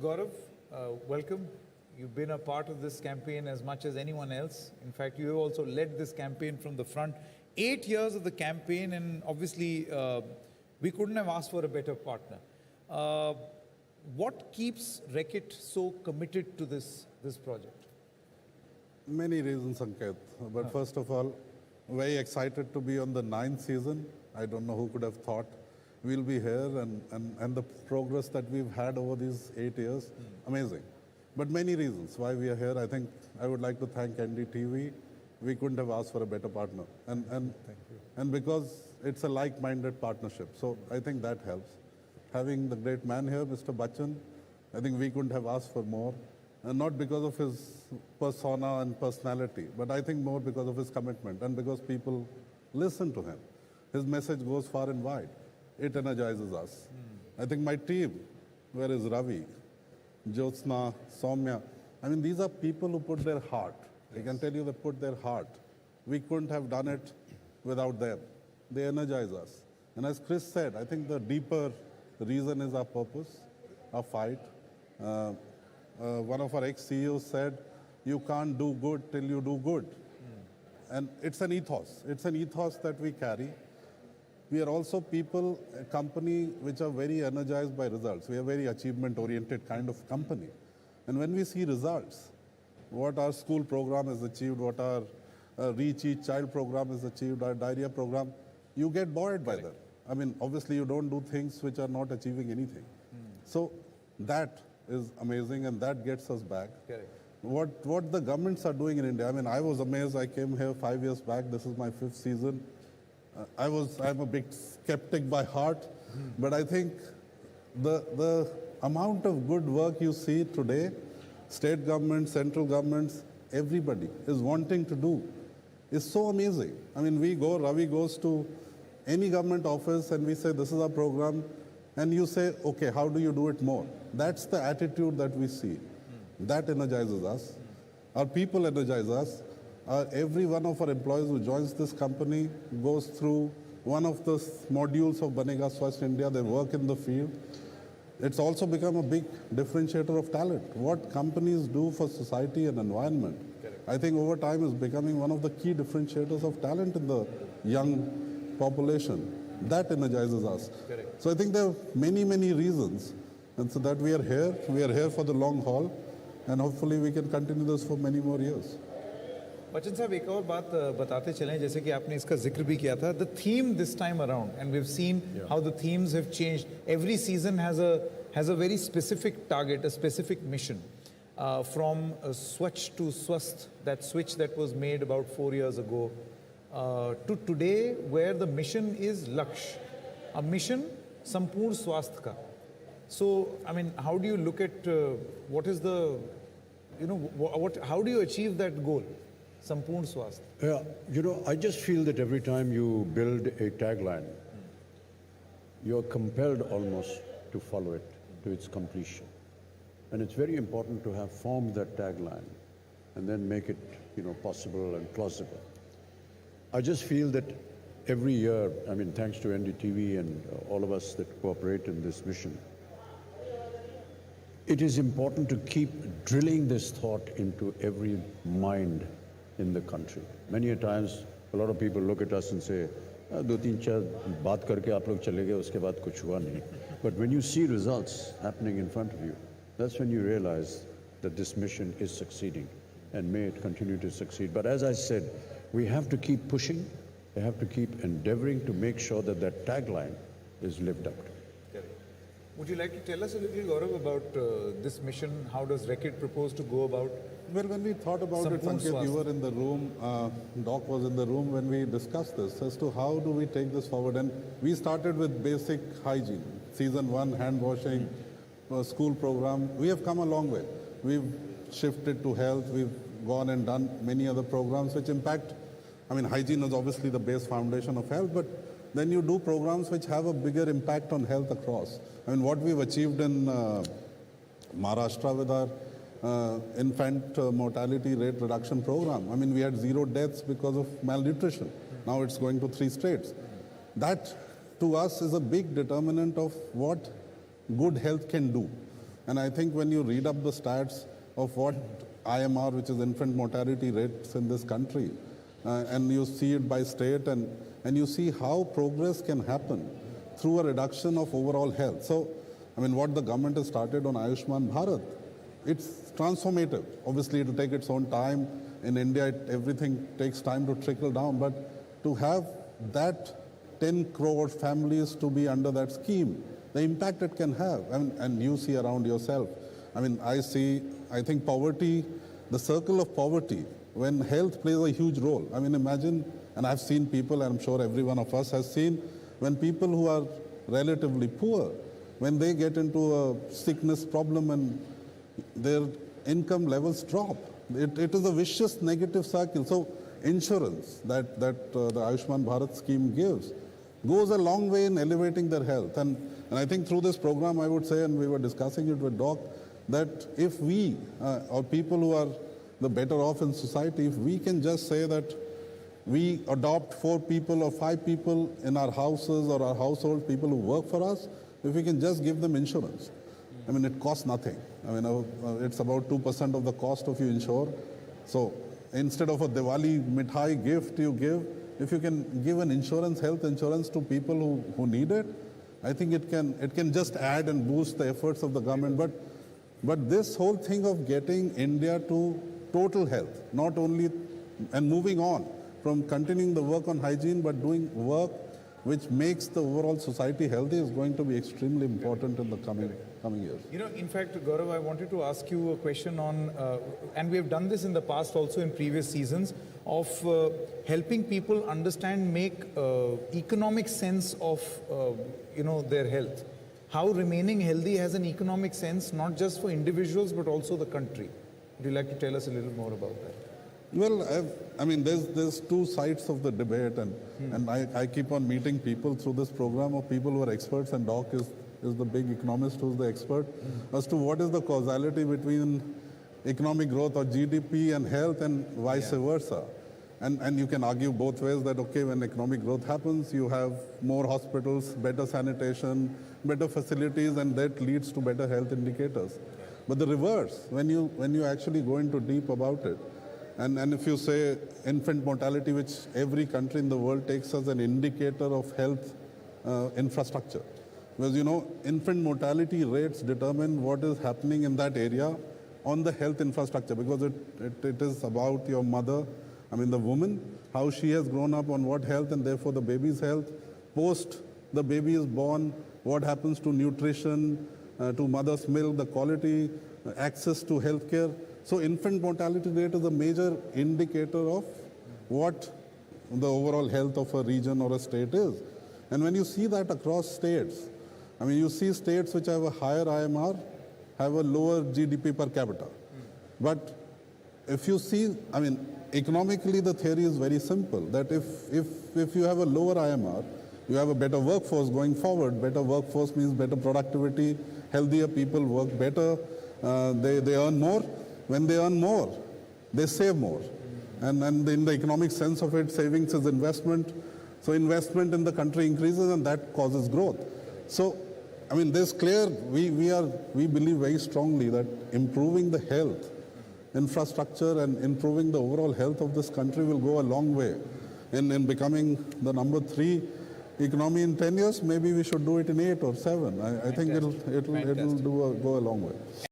Gaurav, welcome. You've been a part of this campaign as much as anyone else. In fact, you have also led this campaign from the front. 8 years of the campaign, and obviously, we couldn't have asked for a better partner. What keeps Reckitt so committed to this project? Many reasons, Sanket. But first of all, very excited to be on the 9th season. I don't know who could have thought we'll be here, and the progress that we've had over these 8 years, amazing. But many reasons why we are here. I think I would like to thank NDTV. We couldn't have asked for a better partner. And because it's a like-minded partnership. So I think that helps. Having the great man here, Mr. Bachchan, I think we couldn't have asked for more. And not because of his persona and personality, but I think more because of his commitment and because people listen to him. His message goes far and wide. It energizes us. I think my team, where is Ravi, Jyotsna, Soumya, I mean, these are people who put their heart. I can tell you they put their heart. We couldn't have done it without them. They energize us. And as Chris said, I think the deeper reason is our purpose, our fight. One of our ex-CEOs said, you can't do good till you do good. And it's an ethos. It's an ethos that we carry. We are also people, a company which are very energized by results. We are a very achievement-oriented kind of company. And when we see results, what our school program has achieved, what our Reach Each Child program has achieved, our diarrhea program, you get buoyed by that. I mean, obviously you don't do things which are not achieving anything. So that is amazing, and that gets us back. Correct. What the governments are doing in India, I mean, I was amazed. I came here 5 years back. This is my 5th season. I'm a big skeptic by heart, but I think the amount of good work you see today, state governments, central governments, everybody is wanting to do is so amazing. I mean, Ravi goes to any government office and we say, this is our program, and you say, okay, how do you do it more? That's the attitude that we see. That energizes us. Our people energize us. Every one of our employees who joins this company goes through one of the modules of Banega Swasth India. They work in the field. It's also become a big differentiator of talent. What companies do for society and environment, I think over time is becoming one of the key differentiators of talent in the young population. That energizes us. So I think there are many, many reasons. And so that we are here for the long haul, and hopefully we can continue this for many more years. Bachchan साहब एक और बात बताते चलें, जैसे कि आपने इसका जिक्र भी किया था, the theme this time around, and we've seen how the themes have changed. Every season has a very specific target, a specific mission. From Swachh to Swasth, that switch that was made about 4 years ago, to today, where the mission is Lakshya, a mission Sampoorn Swasthya Ka. So, I mean, how do you look at what is the, how do you achieve that goal? Sampoorn Swasthya. Yeah, I just feel that every time you build a tagline, you're compelled almost to follow it to its completion. And it's very important to have formed that tagline and then make it, possible and plausible. I just feel that every year, I mean, thanks to NDTV and all of us that cooperate in this mission, it is important to keep drilling this thought into every mind in the country. Many a times, a lot of people look at us and say, "Do teen char baat karke aap log chale gaye, uske baad kuch hua nahi." But when you see results happening in front of you, that's when you realize that this mission is succeeding, and may it continue to succeed. But as I said, we have to keep pushing, we have to keep endeavoring to make sure that that tagline is lived up to. Would you like to tell us a little, Gaurav, about this mission? How does Reckitt propose to go about? Well, when we thought about it, Sanket, you were in the room, Doc was in the room when we discussed this as to how do we take this forward. And we started with basic hygiene. Season 1, hand washing, school program. We have come a long way. We've shifted to health. We've gone and done many other programs which impact. I mean, hygiene is obviously the base foundation of health, but then you do programs which have a bigger impact on health across. I mean, what we've achieved in Maharashtra with our infant mortality rate reduction program. I mean, we had 0 deaths because of malnutrition. Now it's going to 3 states. That, to us, is a big determinant of what good health can do. And I think when you read up the stats of what IMR, which is infant mortality rates in this country, and you see it by state, and you see how progress can happen through a reduction of overall health. So, I mean, what the government has started on Ayushman Bharat, it's transformative. Obviously, it will take its own time. In India, everything takes time to trickle down, but to have that 10 crore families to be under that scheme, the impact it can have, and you see around yourself. I mean, I think poverty, the circle of poverty, when health plays a huge role. I mean, imagine, and I've seen people, and I'm sure every one of us has seen, when people who are relatively poor, when they get into a sickness problem and their income levels drop, it is a vicious negative cycle. So insurance that the Ayushman Bharat scheme gives goes a long way in elevating their health. And I think through this program, I would say, and we were discussing it with Doc, that if we, or people who are the better off in society, if we can just say that we adopt 4 people or 5 people in our houses or our household, people who work for us, if we can just give them insurance. I mean, it costs nothing. I mean, it's about 2% of the cost of you insure. So instead of a Diwali mithai gift you give, if you can give an insurance, health insurance to people who need it, I think it can just add and boost the efforts of the government. But this whole thing of getting India to total health, not only, and moving on from continuing the work on hygiene, but doing work which makes the overall society healthy is going to be extremely important in the coming years. You know, in fact, Gaurav, I wanted to ask you a question on, and we have done this in the past also in previous seasons, of helping people understand, make economic sense of, their health. How remaining healthy has an economic sense, not just for individuals, but also the country. Would you like to tell us a little more about that? Well, I mean, there's 2 sides of the debate, and I keep on meeting people through this program of people who are experts, and Doc is the big economist who's the expert, as to what is the causality between economic growth or GDP and health and vice versa. And you can argue both ways that, okay, when economic growth happens, you have more hospitals, better sanitation, better facilities, and that leads to better health indicators. But the reverse, when you actually go into deep about it, and if you say infant mortality, which every country in the world takes as an indicator of health infrastructure. Because, infant mortality rates determine what is happening in that area on the health infrastructure, because it is about your mother, I mean the woman, how she has grown up on what health, and therefore the baby's health. Post the baby is born, what happens to nutrition, to mother's milk, the quality, access to healthcare. So infant mortality rate is a major indicator of what the overall health of a region or a state is. And when you see that across states, I mean, you see states which have a higher IMR have a lower GDP per capita. But if you see, I mean, economically the theory is very simple, that if you have a lower IMR, you have a better workforce going forward. Better workforce means better productivity, healthier people work better, they earn more. When they earn more, they save more. And in the economic sense of it, savings is investment. So investment in the country increases, and that causes growth. So, I mean, there's clear, we believe very strongly that improving the health infrastructure and improving the overall health of this country will go a long way in becoming the number 3 economy in 10 years. Maybe we should do it in 8 or 7. I think it'll go a long way.